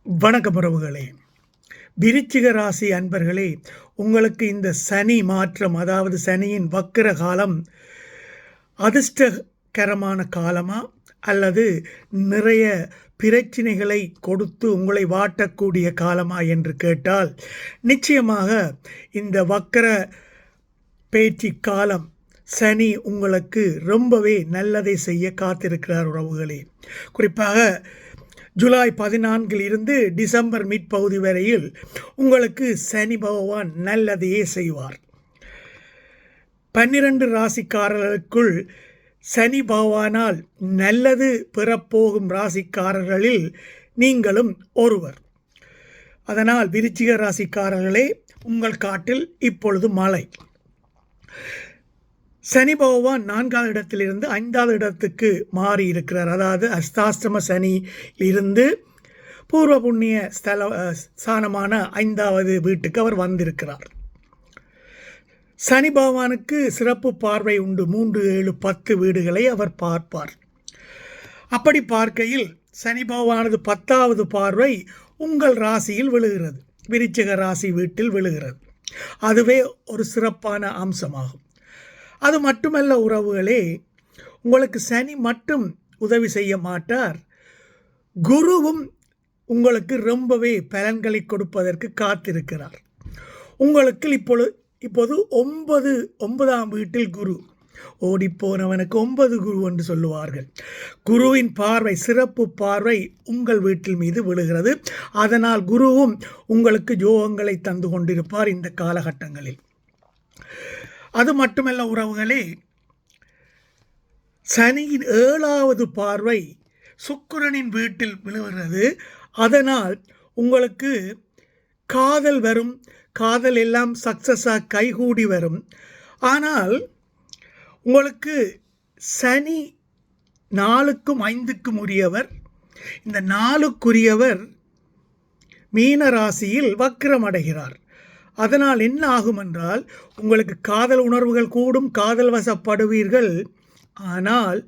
வணக்கம் உறவுகளே. விருச்சிக ராசி அன்பர்களே, உங்களுக்கு இந்த சனி மாற்றம், அதாவது சனியின் வக்கிர காலம் அதிர்ஷ்டகரமான காலமா அல்லது நிறைய பிரச்சினைகளை கொடுத்து உங்களை வாட்டக்கூடிய காலமா என்று கேட்டால், நிச்சயமாக இந்த வக்கிர பேச்சு காலம் சனி உங்களுக்கு ரொம்பவே நல்லதை செய்ய காத்திருக்கிறார் உறவுகளே. குறிப்பாக ஜூலை 14 இருந்து டிசம்பர் மிட்பகுதி வரையில் உங்களுக்கு சனி பகவான் நல்லதையே செய்வார். 12 ராசிக்காரர்களுக்குள் சனி பகவானால் நல்லது பெறப்போகும் ராசிக்காரர்களில் நீங்களும் ஒருவர். அதனால் விருச்சிக ராசிக்காரர்களே, உங்கள் காட்டில் இப்பொழுது மழை. சனி பகவான் 4வது இடத்திலிருந்து 5வது இடத்துக்கு மாறி இருக்கிறார். அதாவது அஸ்தாஷ்டம சனியிலிருந்து பூர்வ புண்ணிய ஸ்தானமான 5வது வீட்டுக்கு அவர் வந்திருக்கிறார். சனி பகவானுக்கு சிறப்பு பார்வை உண்டு. 3, 7, 10 வீடுகளை அவர் பார்ப்பார். அப்படி பார்க்கையில் சனி பகவானது 10வது பார்வை உங்கள் ராசியில் விழுகிறது, விருச்சிக ராசி வீட்டில் விழுகிறது. அதுவே ஒரு சிறப்பான அம்சமாகும். அது மட்டுமல்ல உறவுகளே, உங்களுக்கு சனி மட்டும் உதவி செய்ய மாட்டார், குருவும் உங்களுக்கு ரொம்பவே பலன்களை கொடுப்பதற்கு காத்திருக்கிறார். உங்களுக்கு இப்போது 9ஆம் வீட்டில் குரு. ஓடிப்போனவனுக்கு 9 குரு என்று சொல்லுவார்கள். குருவின் பார்வை, சிறப்பு பார்வை உங்கள் வீட்டில் மீது விழுகிறது. அதனால் குருவும் உங்களுக்கு யோகங்களை தந்து கொண்டிருப்பார் இந்த காலகட்டங்களில். அது மட்டுமல்ல உறவுகளே, சனியின் 7வது பார்வை சுக்கிரனின் வீட்டில் விழுகிறது. அதனால் உங்களுக்கு காதல் வரும், காதல் எல்லாம் சக்ஸஸாக கைகூடி வரும். ஆனால் உங்களுக்கு சனி 4க்கும் 5க்கும் உரியவர். இந்த 4க்குரியவர் மீன ராசியில் வக்ரம் அடைகிறார். அதனால் என்ன ஆகும் என்றால், உங்களுக்கு காதல் உணர்வுகள் கூடும், காதல் வசப்படுவீர்கள். ஆனால்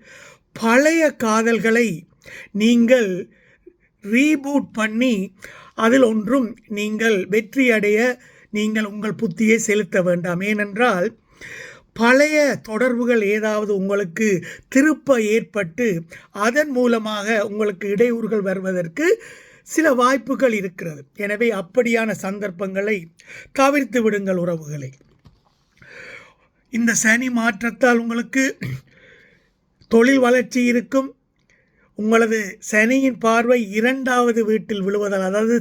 பழைய காதல்களை நீங்கள் ரீபூட் பண்ணி அதில் ஒன்றும் நீங்கள் வெற்றி அடைய நீங்கள் உங்கள் புத்தியை செலுத்த வேண்டாம். ஏனென்றால் பழைய தொடர்புகள் ஏதாவது உங்களுக்கு திருப்ப ஏற்பட்டு அதன் மூலமாக உங்களுக்கு இடையூறுகள் வருவதற்கு சில வாய்ப்புகள் இருக்கிறது. எனவே அப்படியான சந்தர்ப்பங்களை தவிர்த்து விடுங்கள் உறவுகளை. இந்த சனி மாற்றத்தால் உங்களுக்கு தொழில் வளர்ச்சி இருக்கும். உங்களது சனியின் பார்வை 2வது வீட்டில் விழுவதால், அதாவது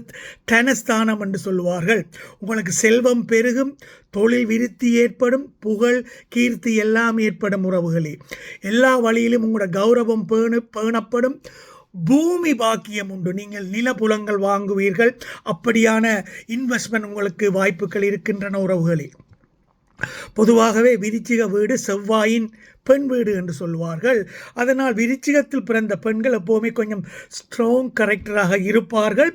தனஸ்தானம் என்று சொல்லுவார்கள், உங்களுக்கு செல்வம் பெருகும், தொழில் விருத்தி ஏற்படும், புகழ் கீர்த்தி எல்லாம் ஏற்படும் உறவுகளே. எல்லா வழியிலும் உங்களோட கௌரவம் பேணப்படும். பூமி பாக்கியம் உண்டு. நீங்கள் நிலப்புலங்கள் வாங்குவீர்கள். அப்படியான இன்வெஸ்ட்மெண்ட் உங்களுக்கு வாய்ப்புகள் இருக்கின்றன உறவுகளே. பொதுவாகவே விருச்சிக வீடு செவ்வாயின் பெண் வீடு என்று சொல்வார்கள். அதனால் விருச்சிகத்தில் பிறந்த பெண்கள் எப்போவுமே கொஞ்சம் ஸ்ட்ராங் கரெக்டராக இருப்பார்கள்.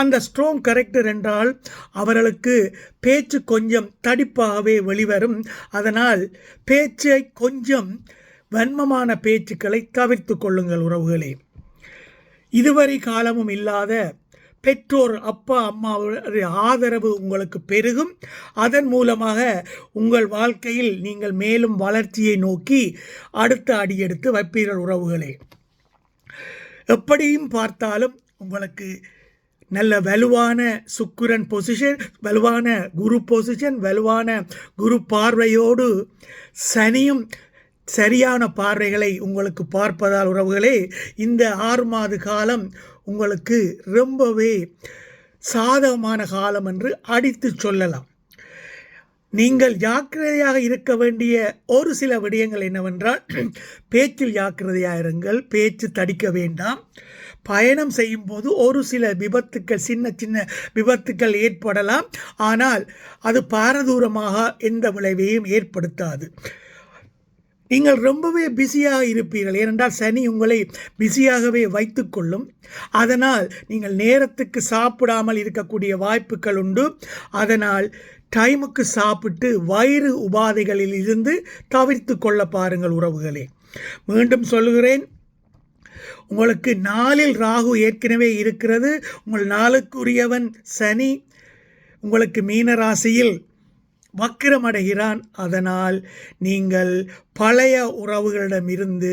அந்த ஸ்ட்ராங் கரெக்டர் என்றால் அவர்களுக்கு பேச்சு கொஞ்சம் தடிப்பாகவே வெளிவரும். அதனால் பேச்சை கொஞ்சம் வன்மமான பேச்சுக்களை தவிர்த்து கொள்ளுங்கள் உறவுகளே. இதுவரை காலமும் இல்லாத பெற்றோர், அப்பா அம்மாவுடைய ஆதரவு உங்களுக்கு பெருகும். அதன் மூலமாக உங்கள் வாழ்க்கையில் நீங்கள் மேலும் வளர்ச்சியை நோக்கி அடுத்த அடியெடுத்து வைப்பீர்கள் உறவுகளே. எப்படியும் பார்த்தாலும் உங்களுக்கு நல்ல வலுவான சுக்கிரன் பொசிஷன், வலுவான குரு பொசிஷன், வலுவான குரு பார்வையோடு சனியும் சரியான பார்வைகளை உங்களுக்கு பார்ப்பதால் உறவுகளே, இந்த 6 மாத காலம் உங்களுக்கு ரொம்பவே சாதகமான காலம் என்று அடித்து சொல்லலாம். நீங்கள் ஜாக்கிரதையாக இருக்க வேண்டிய ஒரு சில விடயங்கள் என்னவென்றால், பேச்சில் ஜாக்கிரதையாக இருங்கள், பேச்சு தடிக்க வேண்டாம். பயணம் செய்யும் போது ஒரு சில விபத்துக்கள், சின்ன சின்ன விபத்துக்கள் ஏற்படலாம். ஆனால் அது பாரதூரமாக எந்த விளைவையும் ஏற்படுத்தாது. நீங்கள் ரொம்பவே பிஸியாக இருப்பீர்கள். ஏனென்றால் சனி உங்களை பிஸியாகவே வைத்துக்கொள்ளும். அதனால் நீங்கள் நேரத்துக்கு சாப்பிடாமல் இருக்கக்கூடிய வாய்ப்புகள் உண்டு. அதனால் டைமுக்கு சாப்பிட்டு வயிறு உபாதைகளில் இருந்து தவிர்த்து கொள்ள பாருங்கள் உறவுகளே. மீண்டும் சொல்கிறேன், உங்களுக்கு 4ல் ராகு ஏற்கனவே இருக்கிறது. உங்கள் 4க்குரியவன் சனி உங்களுக்கு மீன ராசியில் வக்கிரமடைகிறான். அதனால் நீங்கள் பழைய உறவுகளிடமிருந்து,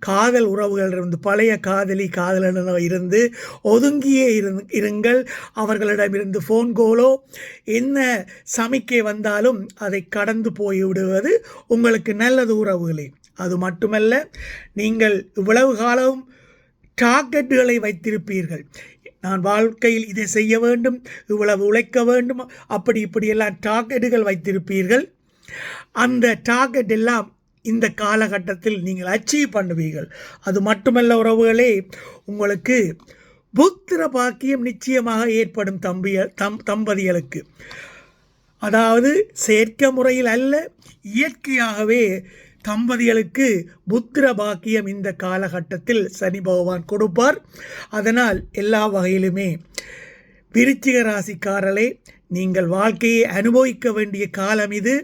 காதல் உறவுகளிடமிருந்து, பழைய காதலி காதலனிடம் இருந்து ஒதுங்கியே இருங்கள். அவர்களிடமிருந்து ஃபோன் கோலோ என்ன சமிக்கை வந்தாலும் அதை கடந்து போய்விடுவது உங்களுக்கு நல்லது உறவுகளே. அது மட்டுமல்ல, நீங்கள் இவ்வளவு காலம் டார்கெட்டுகளை வைத்திருப்பீர்கள். நான் வாழ்க்கையில் இதை செய்ய வேண்டும், இவ்வளவு உழைக்க வேண்டும், அப்படி இப்படியெல்லாம் டார்கெட்டுகள் வைத்திருப்பீர்கள். அந்த டார்கெட் எல்லாம் இந்த காலகட்டத்தில் நீங்கள் அச்சீவ் பண்ணுவீர்கள். அது மட்டுமல்ல உறவுகளே, உங்களுக்கு புத்திர பாக்கியம் நிச்சயமாக ஏற்படும் தம்பதிகளுக்கு. அதாவது செயற்கை முறையில் அல்ல, இயற்கையாகவே தம்பதிகளுக்கு புத்திர பாக்கியம் இந்த காலகட்டத்தில் சனி பகவான் கொடுப்பார். அதனால் எல்லா வகையிலுமே விருச்சிக ராசிக்காரர்களே, நீங்கள் வாழ்க்கையை அனுபவிக்க வேண்டிய காலம் இது.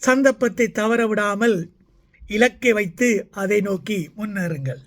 சந்தர்ப்பத்தை தவற விடாமல் இலக்கை வைத்து அதை நோக்கி முன்னேறுங்கள்.